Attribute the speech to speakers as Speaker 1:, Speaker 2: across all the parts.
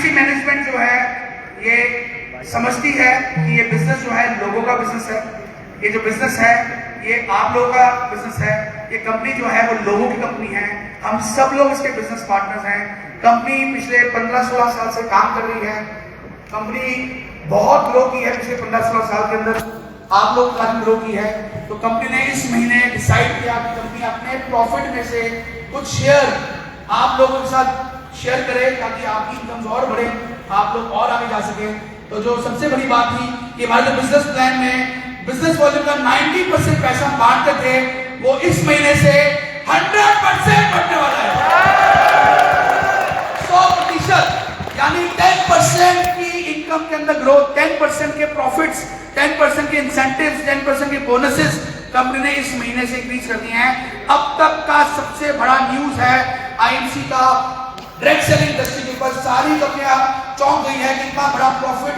Speaker 1: IMC management जो है ये समझती है कि ये बिजनेस जो है लोगों का बिजनेस है, ये जो बिजनेस है ये आप लोगों का बिजनेस है, ये कंपनी जो है वो लोगों की कंपनी है, हम सब लोग इसके बिजनेस पार्टनर्स हैं। कंपनी पिछले 15-16 साल से काम कर रही है, कंपनी बहुत ग्रो की है पिछले 15-16 साल के अंदर, आप लोग काफी ग्रो की है। तो कंपनी ने इस महीने डिसाइड किया कि कंपनी अपने प्रॉफिट में से कुछ शेयर आप लोगों के साथ शेयर करे ताकि आपकी इनकम और बढ़े, आप लोग और आगे जा सके। तो जो सबसे बड़ी बात थी कि हमारे जो बिजनेस प्लान में बिजनेस वॉल्यूम का 90% पैसा हम बांटते थे, वो इस महीने से 100% बढ़ने वाला है। 100% यानी 10% की इनकम के अंदर ग्रोथ, 10% के प्रॉफिट्स, 10% के इंसेंटिव्स, 10% के बोनसेस कंपनी ने इस महीने से इंक्रीज कर दिए हैं। अब तक का सबसे बड़ा न्यूज है आईएमसी का डायरेक्ट सेलिंग इंडस्ट्री के ऊपर सारी कंपनियां चौंक गई है कि इतना बड़ा प्रॉफिट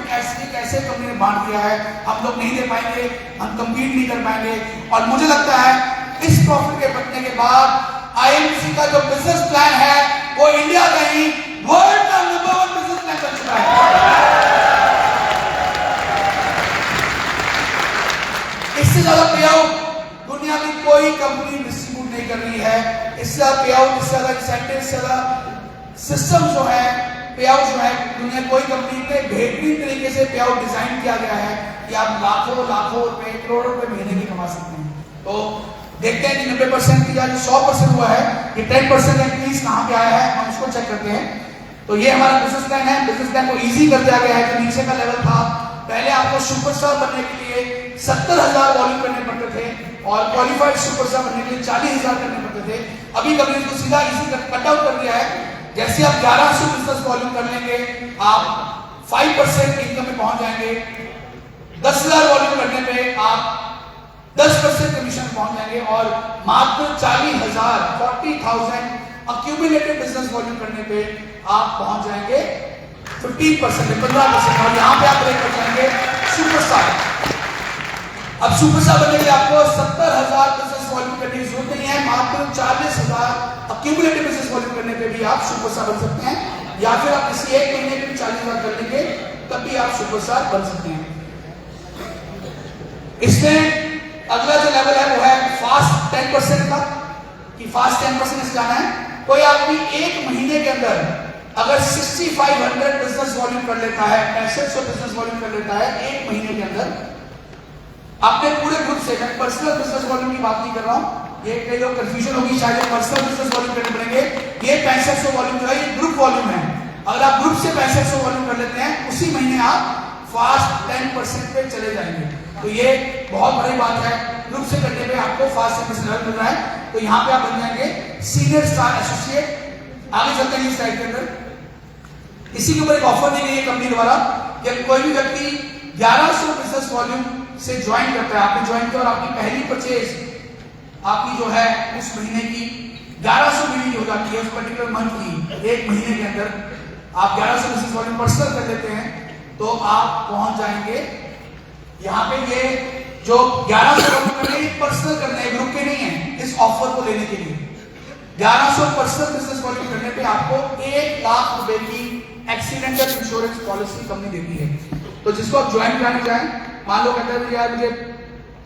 Speaker 1: कैसे कंपनी ने बांट दिया है, हम लोग नहीं दे पाएंगे, हम कम्पीट नहीं कर पाएंगे। और मुझे लगता है इस प्रॉफिट के बढ़ने के बाद आईएमसी का जो बिजनेस प्लान है वो इंडिया का ही वर्ल्ड का नंबर 1 बिजनेस प्लान बन चुका है। इससे ज्यादा पे आउट दुनिया में कोई कंपनी डिस्ट्रीब्यूट नहीं कर रही है, इससे ज्यादा पे आउट, इससे ज्यादा इंसेंटिव, इससे ज्यादा सिस्टम जो है, पे आउट जो है, दुनिया कोई कंपनी में बेहतरीन तरीके से पे आउट डिजाइन किया गया है कि आप लाखों रुपए, करोड़ों रुपए महीने भी कमा सकते हैं। तो देखते हैं कि 90% की जो 100% हुआ है, ये 10% इंक्रीज कहां पे आया है, हम उसको चेक करते हैं। तो ये हमारा बिजनेस प्लान है। बिजनेस प्लान को इजी कर दिया गया है। जो नीचे का लेवल था, पहले आपको सुपरस्टार बनने के लिए 70,000 वॉल्यूम करने पड़ते थे और क्वालिफाइड सुपरस्टार बनने के लिए 40,000 करने पड़ते थे। अभी कंपनी को सीधा इजी कट आउट कर दिया है। जैसे आप 1100 बिजनेस वॉल्यूम कर लेंगे, आप 5% इनकम में पहुंच जाएंगे। 10,000 वॉल्यूम करने पे आप 10% कमीशन में पहुंच जाएंगे और मात्र 40,000 अक्यूमुलेटेड बिजनेस वॉल्यूम करने पे आप पहुंच जाएंगे 15%, 15%। और यहां पे आप ब्रेक कर जाएंगे सुपरस्टार। अब सुपरस्टार बनने के लिए आपको 70,000 बिजनेस वॉल्यूम करने की जरूरत नहीं है, मात्र 40,000 अक्यूमुलेटेड बिजनेस वॉल्यूम करने पे भी आप सुपरस्टार बन सकते हैं। या फिर आप किसी एक महीने में 40,000 कर लेंगे तब भी आप सुपरस्टार बन सकते हैं। इसमें अगला जो लेवल है वो है फास्ट 10% का, कि फास्ट 10% से जाना है। कोई आदमी एक महीने के अंदर अगर 6500 बिजनेस वॉल्यूम कर लेता है, 6500 बिजनेस वॉल्यूम कर लेता है एक महीने के अंदर, अपने पूरे ग्रुप से, मैं पर्सनल बिजनेस वॉल्यूम की बात नहीं कर रहा हूं, ये कई लोग कंफ्यूजन होगी शायद पर्सनल बिजनेस वॉल्यूम करने पड़ेंगे। ये 6500 वॉल्यूम जो है ये ग्रुप वॉल्यूम है। अगर आप ग्रुप से 6500 वॉल्यूम कर लेते हैं, उसी महीने आप फास्ट 10% पे चले जाएंगे। तो ये बहुत बड़ी बात है। ग्रुप से करने पे आपको फास्ट 10% लेवल मिल रहा है। तो यहाँ पे आप बन जाएंगे सीनियर स्टार एसोसिएट। आगे चलते हैं इस स्लाइड के अंदर। इसी के ऊपर एक ऑफर दी गई है कंपनी द्वारा कि कोई भी व्यक्ति 1100 बिजनेस वॉल्यूम से ज्वाइन करता है, आपने ज्वाइन किया और आपकी पहली परचेज आपकी जो है उस महीने की 1100 मिली हो जाती है, उस पर्टिकुलर मंथ की, एक महीने के अंदर आप 1100 बिजनेस वॉल्यूम पर्सनल कर देते हैं तो आप पहुंच जाएंगे यहाँ पे। ये जो 1100 वॉल्यूम करने पर्सनल करने ग्रुप के नहीं है, इस ऑफर को लेने के लिए 1100 पर्सनल बिजनेस वॉल्यूम करने पे आपको 1 लाख रुपए की एक्सीडेंटल इंश्योरेंस पॉलिसी कंपनी देती है। तो जिसको आप ज्वाइन कराने जाए, मान लो कहते हैं यार मुझे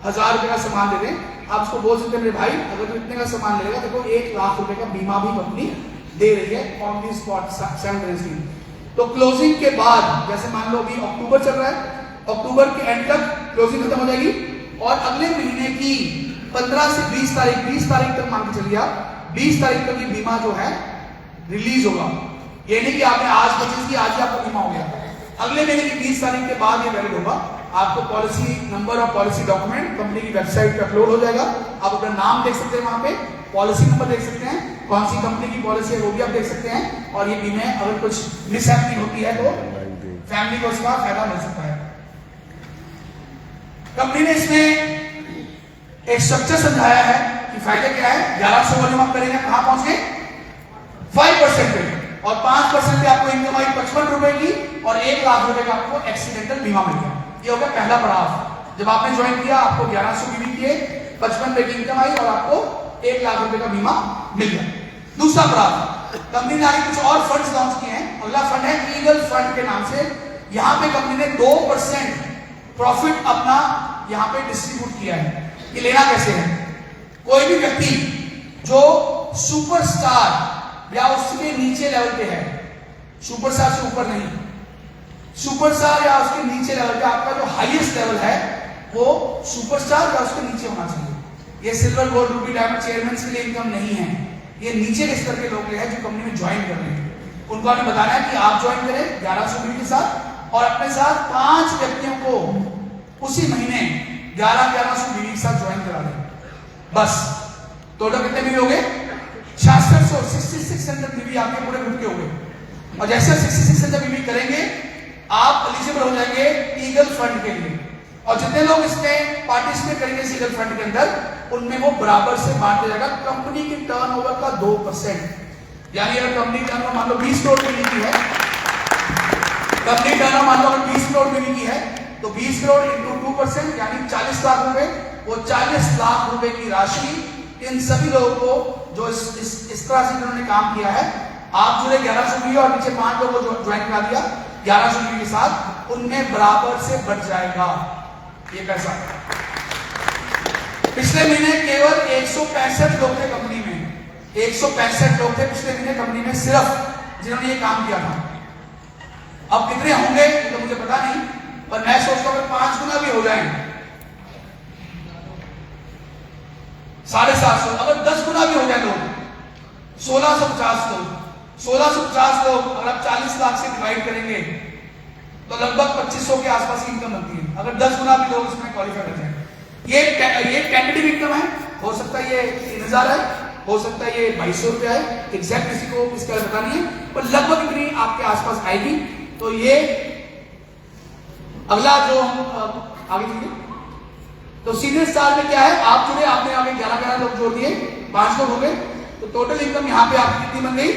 Speaker 1: 1000 रुपए का सामान दे दें, आप उसको बोल सकते हैं मेरे भाई अगर तू इतने का सामान लेगा देखो 1 लाख रुपए का बीमा भी कंपनी दे रही है ऑन दी स्पॉट साइमल्टेनियसली। तो क्लोजिंग के बाद, जैसे मान लो अभी अक्टूबर चल रहा है, अक्टूबर के एंड तक क्लोजिंग खत्म हो जाएगी और अगले महीने की 15 से 20 तारीख तक मान के चलिए आप 20 तारीख तक ये बीमा जो है रिलीज होगा। ये नहीं कि आपने आज परचेज की आज ही आपको बीमा हो गया, अगले महीने की 20 तारीख के बाद ये वैलिड होगा। आपको पॉलिसी नंबर और पॉलिसी डॉक्यूमेंट कंपनी की वेबसाइट पे अपलोड हो जाएगा। आप अपना नाम देख सकते हैं, वहां पे पॉलिसी नंबर देख सकते हैं, कौन सी कंपनी की पॉलिसी है वो भी आप देख सकते हैं। और ये बीमे अगर कुछ मिसहैपनिंग होती है तो फैमिली को उसका फायदा मिल सकता है। कंपनी ने इसमें एक स्ट्रक्चर समझाया है कि फायदा क्या है। 1100 वॉल्यूम आप करेंगे, कहां पहुंच गए 5% पे, और 5% पे आपको इनकम आई 55 रुपए की और 1 लाख रुपए का आपको एक्सीडेंटल बीमा मिल गया। ये हो गया पहला पड़ाव। जब आपने ज्वाइन किया आपको 1100 की भी किए, 55 रुपए की इनकम आई और आपको 1 लाख रुपए का बीमा मिल गया। दूसरा पड़ाव, कंपनी ने आगे कुछ और फंड्स लॉन्च किए हैं। अगला फंड है ईगल फंड के नाम से यहां पे कंपनी ने 2% प्रॉफिट अपना यहां पे डिस्ट्रीब्यूट किया है। ये लेना कैसे है? कोई भी व्यक्ति जो सुपरस्टार या उसके नीचे लेवल पे है, सुपरस्टार से ऊपर नहीं, सुपरस्टार या उसके नीचे लेवल पे, आपका जो हाईएस्ट लेवल है वो सुपरस्टार या उसके नीचे होना चाहिए। ये silver, gold, Ruby, diamond chairman के लिए इनकम नहीं है, ये नीचे के स्तर के लोग हैं जो कंपनी में ज्वाइन कर रहे हैं। उनको हमें बताना है कि आप ज्वाइन करें 1100 बीवी के साथ और अपने साथ 5 व्यक्तियों को उसी महीने 1100 बीवी के साथ ज्वाइन करा दें। बस टोटल कितने बीवी हो गए? 6600 बीवी आपके पूरे ग्रुप के हो गए। और जैसे 6600 बीवी करेंगे आप एलिजिबल हो जाएंगे ईगल फंड के लिए। और जितने लोग इसमें पार्टिसिपेट करेंगे इस ईगल फंड के अंदर, उनमें वो बराबर से बांट दिया जाएगा कंपनी की टर्नओवर का 2%। यानी अगर कंपनी टर्नओवर मान लो 20 करोड़ बीवी की है, कंपनी टर्नओवर मान लो अगर 20 करोड़ बीवी की है तो 20 करोड़ इंटू 2% यानी 40 लाख रुपए। वो 40 लाख रुपए की राशि इन सभी लोगों को जो इस तरह से इन्होंने काम किया है, आप जुड़े 1100 बीवी और नीचे 5 लोगों को ज्वाइन करा दिया 1100 बीवी के साथ, उनमें बराबर से बढ़ जाएगा ये पैसा। पिछले महीने केवल 165 लोग थे कंपनी में, 165 लोग थे पिछले महीने कंपनी में सिर्फ जिन्होंने ये काम किया था। अब कितने होंगे तो मुझे पता नहीं, पर मैं सोचता हूं 5 गुना भी हो जाए 750, अगर 10 गुना भी हो जाए लोग 1650 लोग, 1650 लोग अगर आप 40 लाख से डिवाइड करेंगे तो लगभग 2500 के आसपास की इनकम बनती है। अगर 10 गुना भी लोग इसमें क्वालिफाई कर जाए, ये टेंटेटिव इनकम है। हो सकता है ये 3000 है, हो सकता है ये 2200 रुपया है, एग्जैक्ट किसी को इसका पता नहीं है, पर लगभग इतनी आपके आसपास आएगी। तो ये अगला जो आगे चलिए, तो सीनियर स्टार में क्या है, आप जुड़े, आपने आगे 11 लोग जोड़ दिए, 5 लोग हो गए, तो टोटल इनकम यहाँ पे आपकी कितनी बन गई?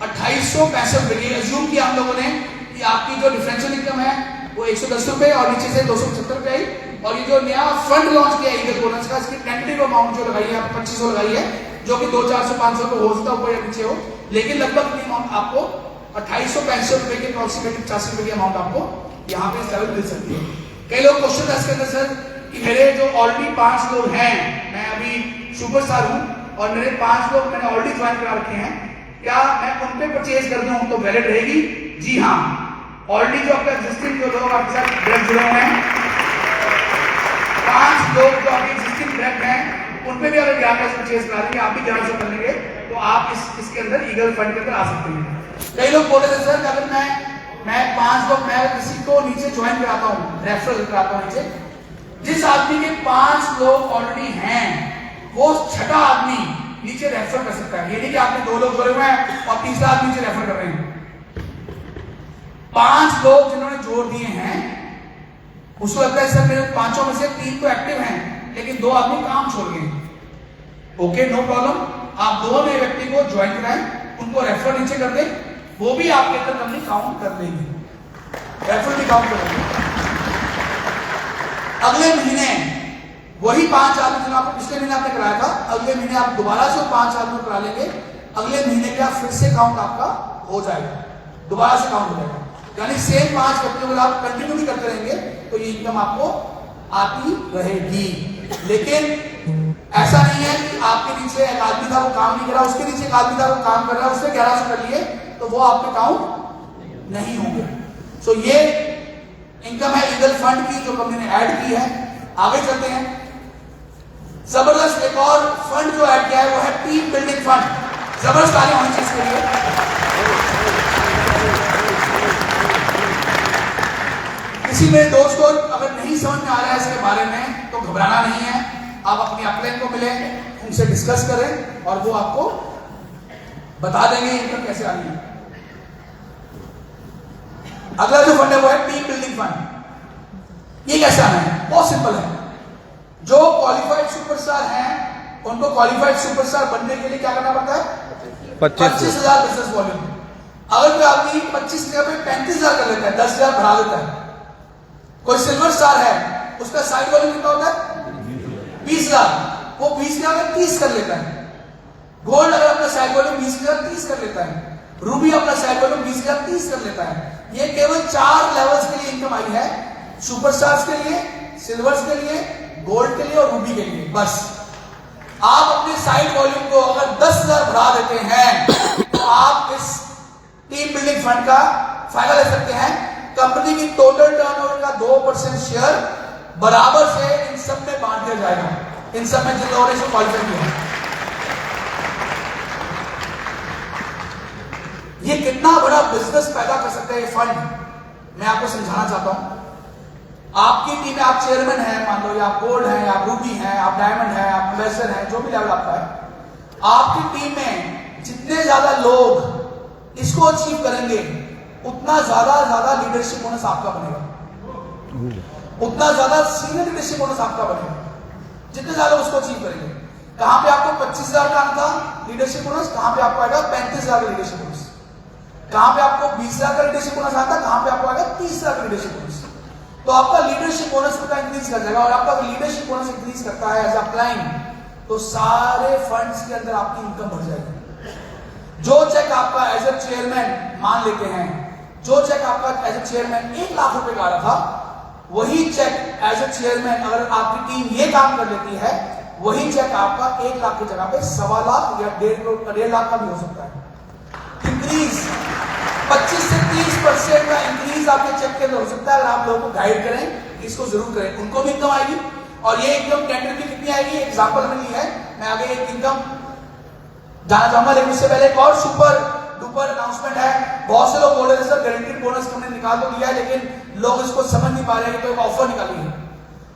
Speaker 1: 2865 रुपए। एज्यूम किया हम लोगों ने कि आपकी जो डिफरेंशियल इनकम है वो 110 रुपए और नीचे से 275 रुपए आई, और ये जो नया फंड लॉन्च किया ईगल बोनस का, इसकी टेंटेटिव अमाउंट जो लगाई है आप 2500 लगाई है, जो कि 200, 400, 500 को हो सकता है ऊपर या नीचे हो, लेकिन लगभग अमाउंट आपको 2865 रुपए के अप्रोक्सीमेटली 50 रुपए की अमाउंट आपको यहाँ पे इस लेवल मिल सकती है। कई लोग क्वेश्चन है इसके अंदर, सर कि मेरे जो ऑलरेडी 5 लोग हैं, मैं अभी सुपरस्टार हूं और मेरे 5 लोग मैंने ऑलरेडी ज्वाइन करा रखे हैं, क्या मैं उन पे परचेज कर दूं तो वैलिड रहेगी? जी हाँ, ऑलरेडी जो आपका एग्जिस्टिंग जो लोग आपके साथ डायरेक्ट जुड़े हुए हैं, 5 लोग जो आपके एग्जिस्टिंग डायरेक्ट हैं, उन पे भी अगर 1100 परचेज करा देंगे, आप भी 1100 कर लेंगे, तो आप इसके अंदर ईगल फंड के अंदर आ सकते हैं। कई लोग बोले थे सर अगर मैं 5 लोग, मैं किसी को नीचे ज्वाइन कराता हूँ, रेफरल कराता हूँ नीचे, जिस आदमी के 5 लोग ऑलरेडी हैं वो 6ठा आदमी नीचे रेफर कर सकता है। ये नहीं कि आपने 2 लोग जोड़े हुए हैं और तीसरा आदमी नीचे रेफर कर रहे हैं। 5 लोग जिन्होंने जोड़ दिए हैं, उसको लगता है सर मेरे 5 में से 3 तो एक्टिव हैं लेकिन 2 आदमी काम छोड़ गए, ओके नो प्रॉब्लम, आप 2 नए व्यक्ति को ज्वाइन कराएं, उनको रेफर नीचे कर दें, वो भी आपके अंदर कंपनी काउंट कर लेंगे, रेफर भी काउंट करेंगे। अगले महीने वही 5 आदमी जो आपको पिछले महीने आपने कराया था, अगले महीने आप दोबारा से 5 आदमी करा लेंगे, अगले महीने का फिर से काउंट आपका हो जाएगा, दोबारा से काउंट हो जाएगा। यानी सेम 5 व्यक्तियों को आप कंटिन्यू भी करते रहेंगे तो ये इनकम आपको आती रहेगी। लेकिन ऐसा नहीं है कि आपके नीचे एक आदमी था वो काम नहीं कर रहा, उसके नीचे एक आदमी था वो काम कर रहा है, उसने 1100 कर लिए तो वो आपके काउंट नहीं होंगे। सो ये इनकम है ईगल फंड की जो कंपनी ने ऐड की है। आगे चलते हैं, जबरदस्त एक और फंड जो ऐड किया है वो है टीम बिल्डिंग फंड। जबरदस्त तालियां होनी चाहिए इसके लिए। किसी मेरे दोस्त को अगर नहीं समझ में आ रहा है इसके बारे में तो घबराना नहीं है, आप अपनी अपलाइन को मिले, उनसे डिस्कस करें और वो आपको बता देंगे इनकम कैसे आनी है। अगला जो फंड है वो है टीम बिल्डिंग फंड। ये कैसे आना है? बहुत सिंपल है, जो क्वालिफाइड सुपरस्टार हैं उनको क्वालिफाइड सुपरस्टार बनने के लिए क्या करना पड़ता है? 25,000 बिजनेस वॉल्यूम। अगर कोई आदमी 25 जगह पे 35,000 कर लेता है, 10,000 बढ़ा देता है, कोई सिल्वर स्टार है उसका साइड वॉल्यूम कितना होता है? 20,000, वो 20,000 में 30 कर लेता है। गोल्ड अगर अपना साइड वॉल्यूम 20,000 30 कर लेता है रूबी अपना साइड वॉल्यूम 20,30 कर लेता है। ये केवल 4 लेवल्स के लिए इनकम आई है, सुपरस्टार्स के लिए, सिल्वर्स के लिए, गोल्ड के लिए और रूबी के लिए। बस आप अपने साइड वॉल्यूम को अगर 10,000 बढ़ा देते हैं तो आप इस टीम बिल्डिंग फंड का फायदा ले सकते हैं। कंपनी की टोटल टर्नओवर का 2% शेयर बराबर से इन सब में बांट दिया जाएगा, इन सब में जिन लोगों ने इसको क्वालिफाई किया। ये कितना बड़ा बिजनेस पैदा कर सकता है ये फंड, मैं आपको समझाना चाहता हूं। आपकी टीम में आप चेयरमैन हैं, मान लो, या आप गोल्ड हैं, आप रूबी हैं, आप डायमंड हैं, आप एम्बेसडर हैं, जो भी लेवल आपका है, आपकी टीम में जितने ज्यादा लोग इसको अचीव करेंगे उतना ज्यादा लीडरशिप बोनस आपका बनेगा, उतना ज्यादा सीनियर लीडरशिप बोनस आपका बनेगा, जितने ज्यादा उसको अचीव करेंगे। कहां पे आपको 25,000 का आना था लीडरशिप बोनस, कहां पे आपको आएगा 35,000 का लीडरशिप बोनस। कहां पे आपको 20,000 का लीडरशिप बोनस आता, कहां पे आपको आएगा 30,000 का लीडरशिप बोनस। तो आपका लीडरशिप बोनस का इंक्रीज कर जाएगा, और आपका लीडरशिप बोनस इंक्रीज करता है एज अ क्लाइंट, तो सारे फंड्स के अंदर आपकी इनकम बढ़ जाएगी। जो चेक आपका एज अ चेयरमैन मान लेते हैं, जो चेक आपका एज अ चेयरमैन 1 लाख रुपए का आ रहा था, वही चेक एज अ चेयरमैन अगर आपकी टीम ये काम कर लेती है, वही चेक आपका 1 लाख की जगह पे 1.25 लाख या 1.5 लाख का भी हो सकता है। इंक्रीज 25 से 30% का इंक्रीज आपके चेक के अंदर हो सकता है अगर आप लोगों को गाइड करें, इसको जरूर करें, उनको भी इनकम आएगी। और ये इनकम टेंडर की कितनी आएगी, एग्जांपल हमने ली है, मैं आगे एक इनकम जाना चाहूंगा, लेकिन उससे पहले एक और सुपर डुपर अनाउंसमेंट है। बहुत से लोग बोल रहे थे सर गारंटीड बोनस हमने निकाल तो लिया है, लेकिन लोग इसको समझ नहीं पा रहे हैं कि तो एक ऑफर निकाली है,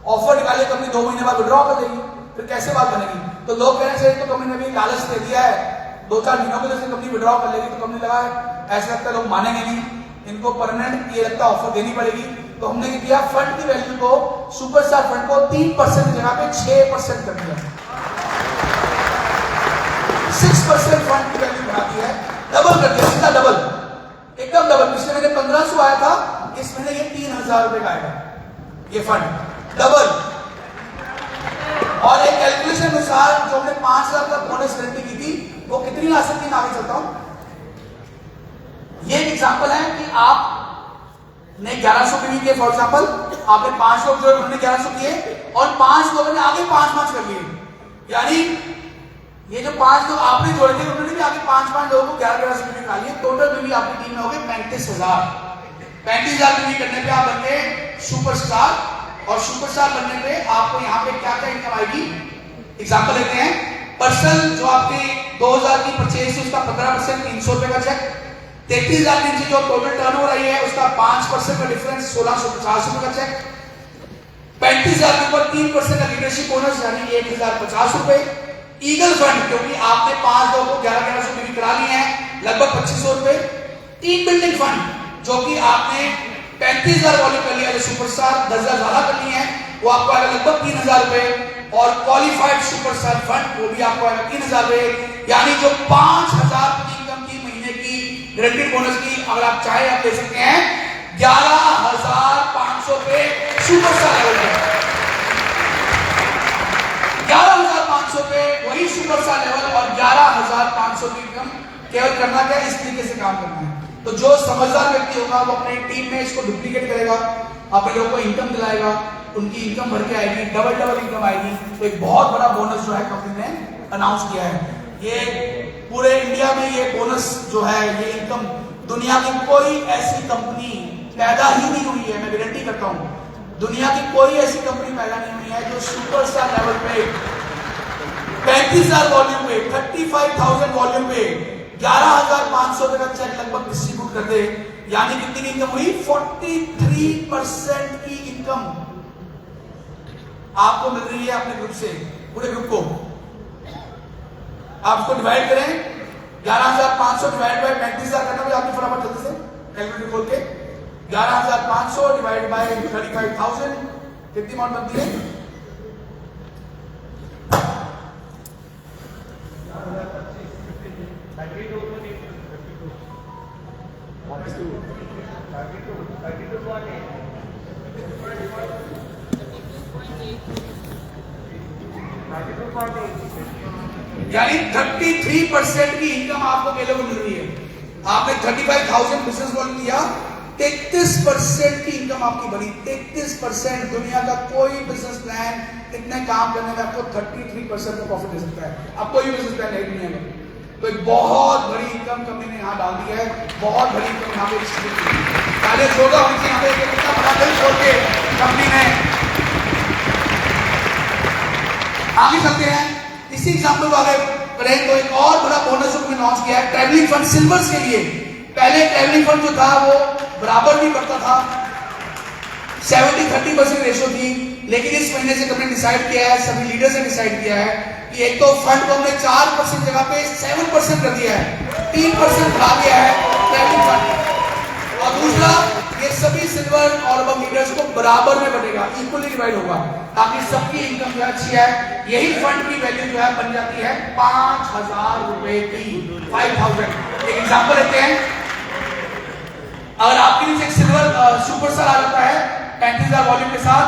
Speaker 1: ऑफर निकाली कंपनी 2 महीने बाद विड्रॉ कर देगी, फिर कैसे बात बनेगी। तो लोग कह रहे हैं तो कंपनी ने भी लालच दे दिया है, 2-4 महीनों के लिए कंपनी विड्रॉ कर लेगी, तो कंपनी लगा है ऐसा लगता है लोग मानेंगे नहीं, इनको परमानेंट ये लगता है ऑफर देनी पड़ेगी। तो हमने क्या किया, फंड की वैल्यू को, सुपरस्टार फंड को 3% की जगह पे 6% कर दिया, 6% फंड की वैल्यू बढ़ा दी है, डबल कर दिया, सीधा डबल, एकदम डबल। पिछले महीने 1500 आया था, इस महीने ये 3,000 रुपए का आएगा ये फंड, डबल। और एक कैलकुलेशन अनुसार जो हमने 5,000 का बोनस गारंटी की थी, वो कितनी ला सकती है, आगे चलता हूं। ये एक एग्जांपल है कि आप ने 1100 पीवी किए, फॉर एग्जांपल आपने 5 लोग जो उन्होंने 1100 किए, और 5 लोगों ने आगे 5-5 कर लिए, यानी ये जो 5 लोग आपने जोड़े थे उन्होंने भी आगे 5-5 लोगों को 1100 पीवी निकाल लिए। टोटल पीवी आपकी टीम में हो गए 35,000। 35,000 पीवी करने पे आप बनते सुपरस्टार, और सुपरस्टार बनने पे आपको यहाँ पे क्या क्या इनकम आएगी, एग्जांपल लेते हैं। पर्सन जो आपकी 2,000 की परचेज थी उसका 15% 300 रुपए का चेक, 33,000 की जो टोटल टर्नओवर आई है उसका 5% का डिफरेंस 1,650 रुपए का चेक, 35,000 के ऊपर 3% का लीडरशिप बोनस यानी 1,050 रुपए। ईगल फंड, क्योंकि आपने 5 लोगों को 1100 पीवी करा लिए हैं, लगभग 2,500 रुपए। टीम बिल्डिंग फंड जो कि आपने 35,000 वॉल्यूम कर लिया, जो सुपरस्टार 10,000 ज्यादा कर लिए हैं, वो आपको आएगा लगभग 3,000 रुपए। और क्वालिफाइड सुपरस्टार फंड वो भी आपको आएगा 3,000 रुपए, यानी जो 5,000 इनकम की महीने की गारंटीड बोनस की अगर आप चाहे आप ले सकते हैं 11,500 रुपए सुपरस्टार लेवल पे, 11,500 रुपए वही सुपरस्टार लेवल, और 11,500 की इनकम केवल करना क्या, इस तरीके से काम करना है। तो जो समझदार व्यक्ति होगा वो अपने टीम में इसको डुप्लीकेट करेगा, अपने लोगों को इनकम दिलाएगा, उनकी इनकम बढ़ के आएगी, डबल इनकम आएगी। तो एक बहुत बड़ा बोनस जो है कंपनी ने अनाउंस किया है। ये पूरे इंडिया में ये बोनस जो है, ये इनकम दुनिया की कोई ऐसी कंपनी पैदा ही नहीं हुई है, मैं गारंटी करता हूं दुनिया की कोई ऐसी कंपनी पैदा नहीं हुई है जो सुपरस्टार लेवल पे 35,000 वॉल्यूम पे, 35,000 वॉल्यूम पे 11,500 रुपए का चेक लगभग डिस्ट्रीब्यूट कर दे, यानी कितनी की इनकम हुई, 43% की इनकम आपको मिल रही है अपने ग्रुप से, पूरे ग्रुप को। आप इसको डिवाइड करें, 11,500 डिवाइड बाय 35,000 करना भी आपकी फटाफट जल्दी से कैलकुलेटर खोल के, 11,500 डिवाइड बाय 35,000 कितनी अमाउंट बनती है, 33% की इनकम आपको पहले को मिल रही है। आपने 35,000 बिजनेस वॉल्यूम दिया, 33% की इनकम आपकी बनी। 33%। दुनिया का कोई बिजनेस प्लान इतने काम करने में आपको 33% का प्रॉफिट दे सकता है। अब कोई बिजनेस प्लान नहीं दुनिया में। तो एक बहुत बड़ी इनकम कंपनी ने यहाँ डाल दी है, बहुत बड़ी इनकम यहाँ पे पहले जोगा होनी यहाँ पे कितना बड़ा दिल छोड़ के कंपनी ने। आगे चलते हैं, इसी एग्जाम्पल वाले करें तो एक और बड़ा बोनस जो हमने लॉन्च किया है ट्रैवलिंग फंड सिल्वर्स के लिए। पहले ट्रैवलिंग फंड जो था वो बराबर नहीं पड़ता था, 70-30% रेशो थी, लेकिन इस महीने से कंपनी डिसाइड किया है, सभी लीडर्स ने डिसाइड किया है कि एक तो फंड को हमने 4% जगह पे 7% कर दिया है, 3% बढ़ा दिया है ट्रैवलिंग फंड। और दूसरा, ये सभी सिल्वर और अब लीडर्स को बराबर में बनेगा, इक्वली डिवाइड होगा, ताकि सबकी इनकम जो अच्छी है। यही फंड की वैल्यू जो है बन जाती है 5,000 रुपए की, 5,000। एक एग्जांपल लेते हैं, अगर आपके नीचे एक सिल्वर सुपरस्टार आ जाता है 35,000 वॉल्यूम के साथ,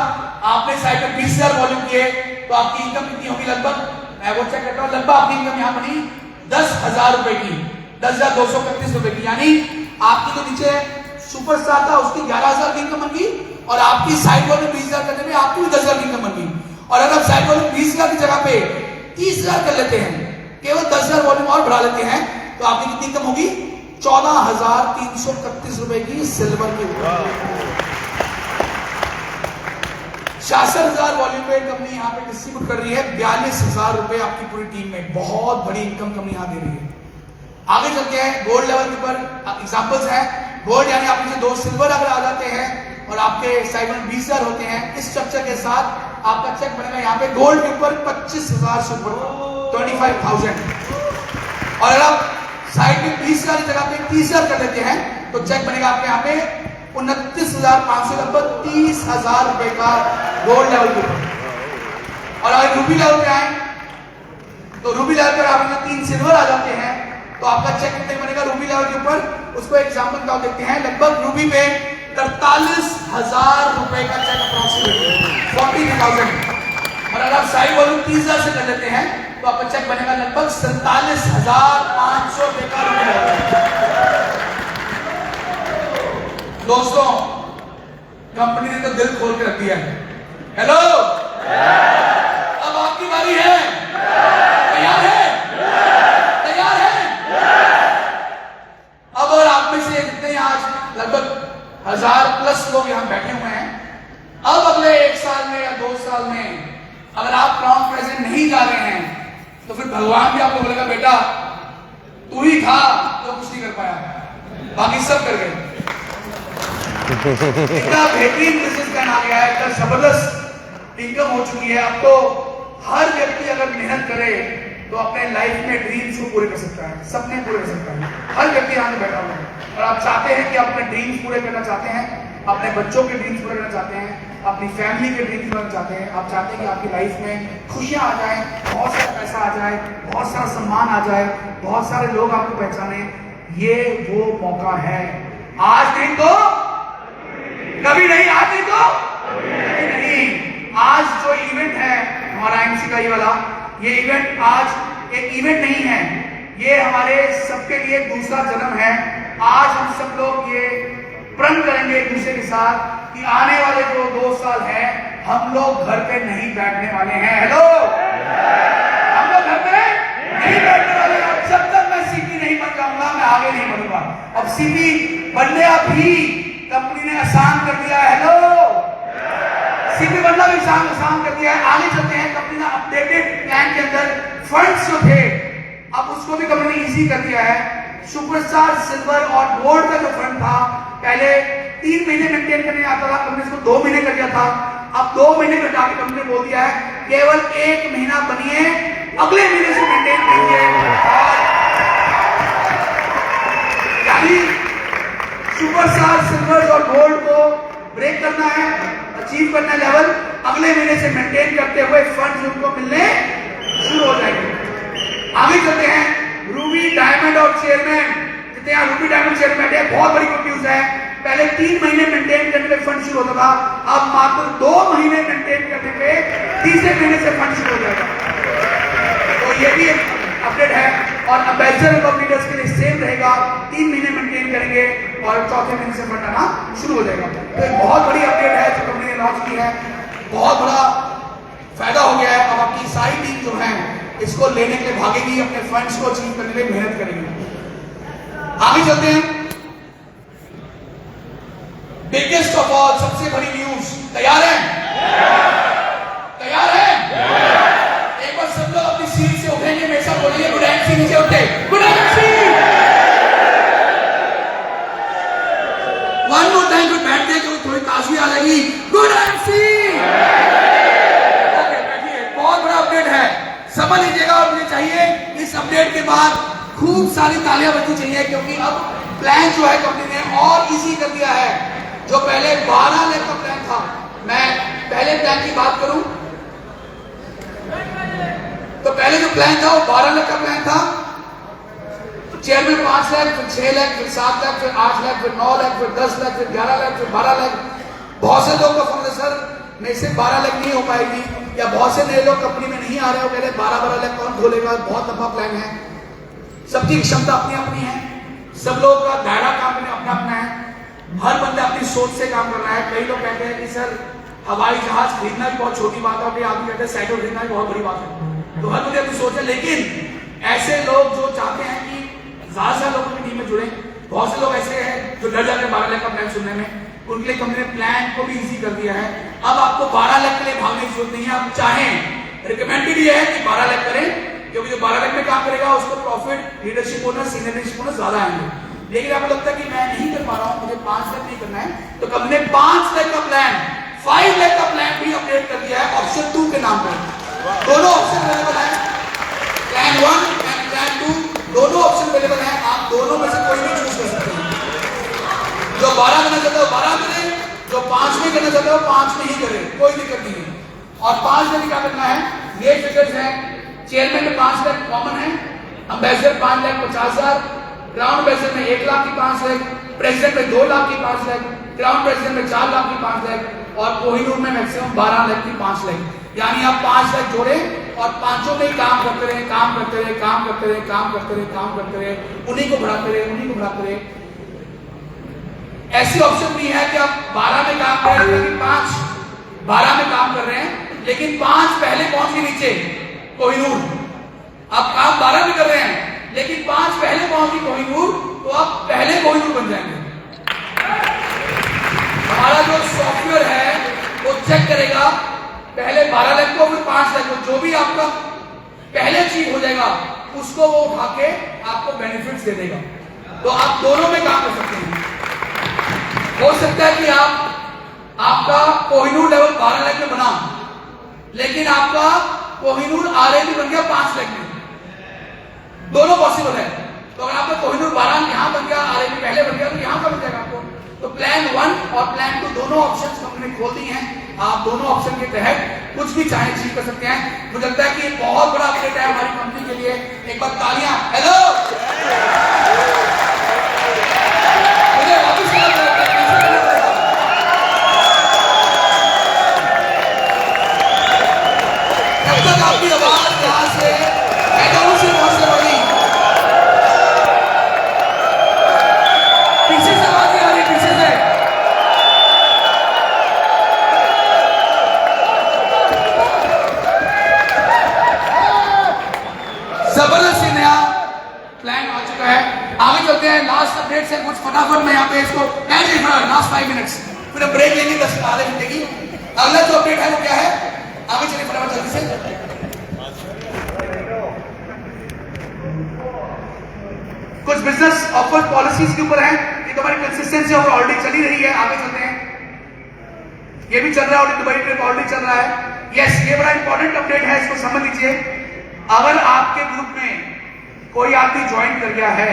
Speaker 1: आपने साइड में 20,000 वॉल्यूम किए, तो आपकी इनकम कितनी होगी? लगभग, मैं वो चेक करता हूं, लगभग आपकी इनकम यहाँ बनी 10,000 रुपए की, 10,231 रुपए की। यानी आपकी जो नीचे सुपरस्टार था उसकी 11,000 की इनकम बन गई, और आपकी साइड वॉल्यूम 20,000 करने में आपकी भी 10,000 की इनकम बन गई। और अगर आप साइड वॉल्यूम 20,000 की जगह पे 30,000 कर लेते हैं, केवल 10,000 वॉल्यूम और बढ़ा लेते हैं, तो आपकी कितनी इनकम होगी? 14,331 रुपए की सिल्वर की। 66,000 वॉल्यूम पे कंपनी यहाँ पे डिस्ट्रीब्यूट कर रही है 42,000 रुपए आपकी पूरी टीम में। बहुत बड़ी इनकम कंपनी यहाँ दे रही है। आगे चलते हैं, गोल्ड लेवल के ऊपर एग्जांपल्स हैं। गोल्ड यानी आप नीचे 2 सिल्वर अगर आ जाते हैं और आपके साइड में 20,000 होते हैं, इस स्ट्रक्चर के साथ आपका चेक बनेगा यहाँ पे गोल्ड के ऊपर 25,000 से ऊपर, 25,000। और अगर आप साइड में 20,000 की जगह पे 30,000 कर लेते हैं, तो चेक बनेगा आपके यहाँ पे 29,500, लगभग 30,000 रुपए का गोल्ड लेवल के ऊपर। और अगर रूबी लेवल पे आए, तो रूबी लेवल पर आप 3 सिल्वर आ जाते हैं, तो आपका चेक कितने बनेगा रूबी लेवल के ऊपर? उसको एग्जांपल का देखते हैं। लगभग रूबी पे 43,000 रुपए का चेक अप्रोक्सीमेटली 40,000। और अगर आप साइड वॉल्यूम 30,000 से कर लेते हैं, तो आपका चेक बनेगा लगभग 47,500 रुपए का रूबी लेवल। दोस्तों, कंपनी ने तो दिल खोल के रख दिया है। हेलो, अब आपकी बारी है। तैयार है? तैयार है? अब अगर आप में से जितने आज लगभग 1000+ लोग यहां बैठे हुए हैं, अब अगले 1 साल में या 2 साल में अगर आप क्राउन प्रेजेंट नहीं जा रहे हैं, तो फिर भगवान भी आपको बोलेगा बेटा तू ही था तो कुछ नहीं कर पाया, बाकी सब कर गए। इतना बेहतरीन बिजनेस प्लान आ गया है, इतना जबरदस्त इनकम हो चुकी है। अब तो हर व्यक्ति अगर मेहनत करे तो अपने लाइफ में ड्रीम्स को पूरे कर सकता है, सपने पूरे कर सकता है। हर व्यक्ति यहाँ पे बैठा हुआ है, और आप चाहते हैं कि अपने ड्रीम्स पूरे करना चाहते हैं, अपने बच्चों के ड्रीम्स पूरे करना चाहते हैं, अपनी फैमिली के ड्रीम्स पूरे करना चाहते हैं। आप चाहते हैं कि आपकी लाइफ में खुशियां आ जाए, बहुत सारा पैसा आ जाए, बहुत सारा सम्मान आ जाए, बहुत सारे लोग आपको पहचाने। ये वो मौका है। आज नहीं तो कभी नहीं, आज नहीं तो कभी नहीं। आज जो इवेंट है हमारा एमसी का ये वाला, ये इवेंट आज एक इवेंट नहीं है, ये हमारे सबके लिए दूसरा जन्म है। आज हम सब लोग ये प्रण करेंगे एक दूसरे के साथ कि आने वाले जो 2 साल है, हम लोग घर पे नहीं बैठने वाले हैं। हेलो, हम लोग घर पे नहीं बैठने वाले हैं। जब तक मैं सीपी नहीं बन जाऊंगा, मैं आगे नहीं बढ़ूंगा। अब सीपी बनने भी कंपनी ने आसान कर दिया है। हेलो, सीपी बनना भी आसान कर दिया है। आगे चलते हैं, कंपनी ने अपडेटेड प्लान के अंदर फंड्स जो थे, अब उसको भी कंपनी ने इजी कर दिया है। सुपरस्टार, सिल्वर और गोल्ड का जो फंड था, पहले 3 महीने मेंटेन करने आता था, कंपनी इसको 2 महीने कर दिया था। अब 2 महीने में जाके कंपनी ने बोल दिया है केवल 1 महीना बनिए, अगले महीने से मेंटेन करिए। यानी सुपरस्टार, सिल्वर और गोल्ड को ब्रेक करना है, अचीव करना है लेवल, अगले महीने से मेंटेन करते हुए फंड उनको मिलने शुरू हो जाएंगे। आगे चलते हैं, रूबी, डायमंड और चेयरमैन। जितने यहाँ रूबी, डायमंड, चेयरमैन है, बहुत बड़ी गुड न्यूज है। पहले 3 महीने मेंटेन करने में फंड शुरू होता था, अब मात्र 2 महीने मेंटेन करने पे तीसरे महीने से फंड शुरू हो जाएगा। तो ये भी एक अपडेट है। और एम्बेसडर और लीडर्स के लिए सेम रहेगा, 3 महीने मेंटेन करेंगे और चौथे महीने से फंड आना शुरू हो जाएगा। तो एक बहुत बड़ी अपडेट है जो कंपनी ने लॉन्च की है, बहुत बड़ा फायदा हो गया है। अब आपकी सारी टीम जो है इसको लेने के लिए भागेगी, अपने फंड्स को अचीव करने के लिए मेहनत करेगी। आगे चलते हैं। बिगेस्ट ऑफ ऑल, सबसे बड़ी न्यूज, तैयार है? तैयार है? एक बार सब लोग अपनी सीट से उठेंगे, मेरे साथ बोलेंगे गुड एमसी, नीचे उठे good MC. One more time, कुछ बैठते हैं क्योंकि थोड़ी ताजगी आ जाएगी। Good MC. ओके बैठिए, बहुत बड़ा अपडेट है, समझ लीजिएगा। और मुझे चाहिए इस अपडेट के बाद खूब सारी तालियां बजनी चाहिए, क्योंकि अब प्लान जो है कंपनी ने और इजी कर दिया है। जो पहले 12 लाख का प्लान था, मैं पहले प्लान की बात करूं तो पहले जो प्लान था वो 12 लाख का प्लान था। चेयरमैन 5 लाख, फिर 6 लाख, फिर 7 लाख, फिर 8 लाख, फिर 9 लाख, फिर 10 लाख, फिर 11 लाख, फिर 12 लाख। बहुत से लोग का फोन है, सर मेरे से 12 लाख नहीं हो पाएगी, या बहुत से नए लोग कंपनी में नहीं आ रहे हो, पहले 12 लाख कौन खोलेगा, बहुत लंबा प्लान है। सबकी क्षमता अपनी अपनी है, सब लोगों का दायरा काम करने अपना अपना है, हर बंदा अपनी सोच से काम कर रहा है। कई लोग कहते हैं कि सर हवाई जहाज खरीदना भी बहुत छोटी बात है, कई आदमी कहते हैं साइकिल खरीदना भी बहुत बड़ी बात है। तो हर बंदे अपनी सोच है, लेकिन ऐसे लोग जो चाहते हैं कि ज्यादा से लोगों की टीम में जुड़े, बहुत से लोग ऐसे हैं जो डर जाते हैं 12 लाख का प्लान सुनने में, उनके लिए कंपनी ने प्लान को भी इजी कर दिया है। अब आपको 12 लाख के लिए भागने की जरूरत नहीं है। आप चाहें, रिकमेंडेड ये है कि 12 लाख करें, क्योंकि जो 12 लाख में काम करेगा उसको profit, leadership bonus, senior leadership bonus ज्यादा आएंगे। लेकिन आपको लगता है कि मैं नहीं कर पा रहा हूं, मुझे 5 लाख नहीं करना है, तो कंपनी ने 5 लाख का प्लान, 5 लाख का प्लान भी अपडेट कर दिया है ऑप्शन 2 के नाम पर। दोनों ऑप्शन अवेलेबल है, प्लान 1 एंड प्लान 2, दोनों ऑप्शन अवेलेबल है। आप दोनों में से कोई भी चूज कर सकते हैं। जो 12 करना चाहते हो 12 करें, जो 5 में करना चाहते हो 5 में ही करें, कोई दिक्कत नहीं है। और 5 में क्या करना है, ये फिगर्स है। चेयरमैन में 5 लाख कॉमन है, एम्बेसडर 5,50,000, क्राउन एम्बेसडर में 1 लाख की 5 लाख, प्रेसिडेंट में 2 लाख की 5 लाख, क्राउन प्रेसिडेंट में 4 लाख की 5 लाख, और कोहिनूर में मैक्सिमम 12 लाख की 5 लाख। यानी आप 5 लाख जोड़े और पांचों में ही काम करते रहे, काम करते रहे, काम करते रहे, काम करते रहे, काम करते रहे, उन्हीं को बढ़ाते रहे, उन्हीं को बढ़ाते रहे। ऐसी ऑप्शन भी है कि आप 12 में काम कर रहे हैं, लेकिन 5 12 में काम कर रहे हैं, लेकिन 5 पहले पहुंच के नीचे कोहिनूर। आप काम 12 में कर रहे हैं, लेकिन 5 पहले पहुंच गई कोहिनूर, तो आप पहले कोहिनूर बन जाएंगे। हमारा जो सॉफ्टवेयर है वो चेक करेगा पहले 12 लाख को, फिर 5 लाख को, जो भी आपका पहले अचीव हो जाएगा उसको वो उठा के आपको बेनिफिट्स दे देगा। तो आप दोनों में काम कर सकते हैं। हो सकता है कि आपका कोहिनूर लेवल 12 लाख में बना, लेकिन आपका कोहिनूर आरएबी बन गया 5 लाख में, दोनों पॉसिबल है। तो अगर आपका कोहिनूर 12 यहां बन गया, आरएबी पहले बन गया, तो यहां पर बन जाएगा आपको। तो प्लान 1 और प्लान 2 दोनों ऑप्शंस कंपनी ने खोल दी हैं। आप दोनों ऑप्शन के तहत कुछ भी चाहे अचीव कर सकते हैं। मुझे लगता है कि बहुत बड़ा अपडेट है हमारी कंपनी के लिए। एक बार तालियां। हेलो, मुझे वापस जब तक आपकी आवाज यहां से हेडों से पहुंचने वाली, पीछे से आवाज आ रही, पीछे से जबरदस्त नया प्लान आ चुका है। आगे चलते हैं लास्ट अपडेट से कुछ फटाफट मैं यहाँ पे इसको लास्ट 5 मिनट्स, फिर हम ब्रेक लेंगे 10 आधे घंटे की। अगला जो अपडेट है वो क्या है, आगे चलिए फटाफट जल्दी से। कुछ बिजनेस ऑफर पॉलिसीज के ऊपर है, ये तो हमारी कंसिस्टेंसी ऑफर ऑलरेडी चली रही है। आगे चलते हैं, ये भी चल रहा है ऑलरेडी, दुबई ट्रिप ऑलरेडी चल रहा है। यस, ये बड़ा इंपॉर्टेंट अपडेट है, इसको समझ लीजिए। अगर आपके ग्रुप में कोई आदमी ज्वाइन कर गया है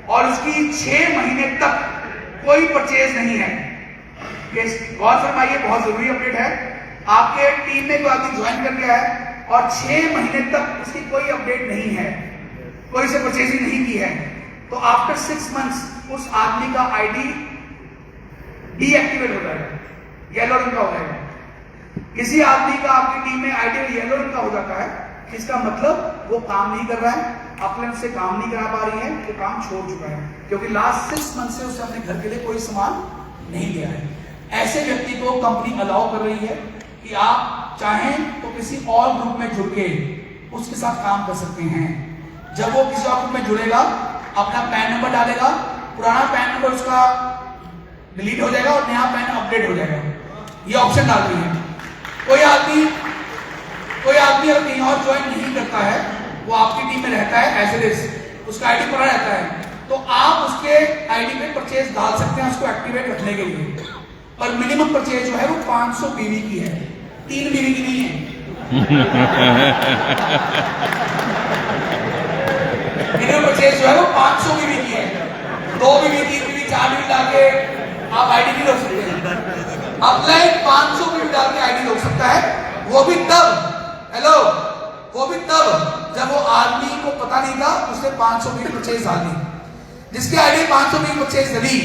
Speaker 1: और उसकी 6 महीने तक कोई परचेज नहीं है, गौर फरमाइए, बहुत जरूरी अपडेट है। आपके टीम में कोई आदमी ज्वाइन कर गया है और 6 महीने तक उसकी कोई अपडेट नहीं है, कोई से परचेजिंग नहीं की है, तो आफ्टर 6 मंथ्स उस आदमी का आईडी डीएक्टिवेट हो जाएगा, येलो रंग का हो जाएगा। किसी आदमी का आपकी टीम में आईडी येलो रंग का हो जाता है, इसका मतलब वो काम नहीं कर रहा है, अपलाइन से काम नहीं करा पा रही है, तो काम छोड़ चुका है, क्योंकि लास्ट 6 मंथ से उसने अपने घर के लिए कोई सामान नहीं लिया है। ऐसे व्यक्ति को कंपनी अलाउ कर रही है कि आप चाहें तो किसी और ग्रुप में जुड़ के उसके साथ काम कर सकते हैं। जब वो किसी और ग्रुप में जुड़ेगा, अपना पैन नंबर डालेगा, पुराना पैन नंबर उसका डिलीट हो जाएगा और नया पैन अपडेट हो जाएगा। ये ऑप्शन डाल रही है। कोई आदमी अगर कहीं और ज्वाइन नहीं करता है, वो आपकी टीम में रहता है एज इट इज, उसका आईडी पड़ा रहता है, तो आप उसके आईडी पे परचेज डाल सकते हैं उसको एक्टिवेट रखने के लिए। पर मिनिमम परचेज जो है वो 500 बीवी की है, 3 बीवी की नहीं है। मिनिमम परचेज जो है वो 500 बीवी की है। 2 बीवी, 3 बीवी, 4 बीवी डाल के आप आईडी नहीं रोक सकते। अपलाइन 500 बीवी डाल के आईडी रोक सकता है, वो भी तब जब वो आदमी को पता नहीं था उसने 500 बीवी परचेज डाल दी। जिसकी आईडी 500 बीवी परचेज डली,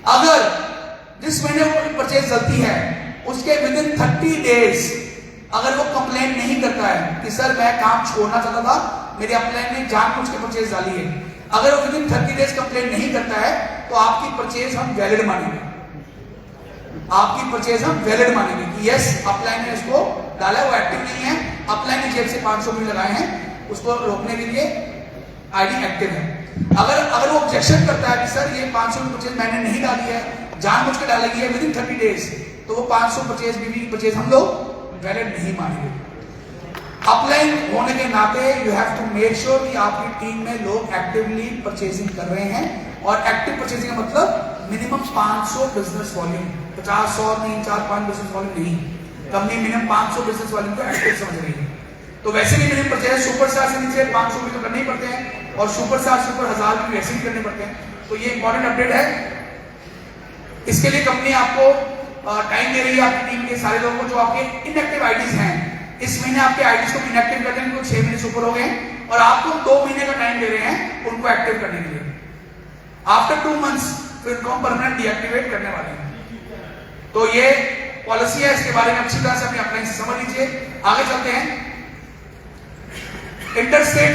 Speaker 1: अगर जिस महीने वो परचेज डलती है उसके विदिन 30 डेज अगर वो कंप्लेन नहीं करता है कि सर मैं काम छोड़ना चाहता था, मेरे अपलाइन ने जानबूझ के परचेज डाली है, अगर वो विदिन 30 डेज कंप्लेन नहीं करता है तो आपकी परचेज हम वैलिड मानेंगे। आपकी परचेज हम वैलिड मानेंगे कि यस अपलाइन ने इसको डाला है, वो एक्टिव नहीं है, अपलाइन ने जेब से 500 बीवी लगाए हैं, उसको रोकने के लिए आईडी एक्टिव है। अगर वो ऑब्जेक्शन करता है कि सर ये 500 बीवी परचेज मैंने नहीं डाली है, जानबूझ के डाली है विदिन 30 डेज, तो वो 500 परचेज बीवी परचेज हम लोग वैलिड नहीं मानेंगे। अपलाइन होने के नाते you have to make sure कि आपकी टीम में लोग एक्टिवली परचेजिंग कर रहे हैं, और एक्टिव परचेजिंग का मतलब minimum 500 business volume, 50, 100, 3, 4, 5 business volume नहीं, कंपनी मिनिमम 500 बिजनेस वॉल्यूम को एक्टिव समझ रही है। तो वैसे भी मिनिमम परचेज सुपरस्टार से नीचे 500 भी तो करने ही पड़ते हैं, और सुपरस्टार से ऊपर 1000 भी वैसे ही करने पड़ते हैं। तो ये इंपॉर्टेंट अपडेट है। इसके लिए कंपनी आपको टाइम दे रही है, आपकी टीम के सारे लोगों को जो आपके इनएक्टिव आईडीज हैं, इस महीने आपके आईडीज को इनएक्टिव कर देंगे, 6 महीने से ऊपर हो गए, और आपको 2 महीने का टाइम दे रहे हैं उनको एक्टिव करने के लिए। आफ्टर 2 मंथ्स फिर उनको हम परमानेंट डीएक्टिवेट करने वाले हैं। तो ये पॉलिसी है, इसके बारे में अच्छी तरह से अपने अपलाइन से समझ लीजिए। आगे चलते हैं। इंटरस्टेट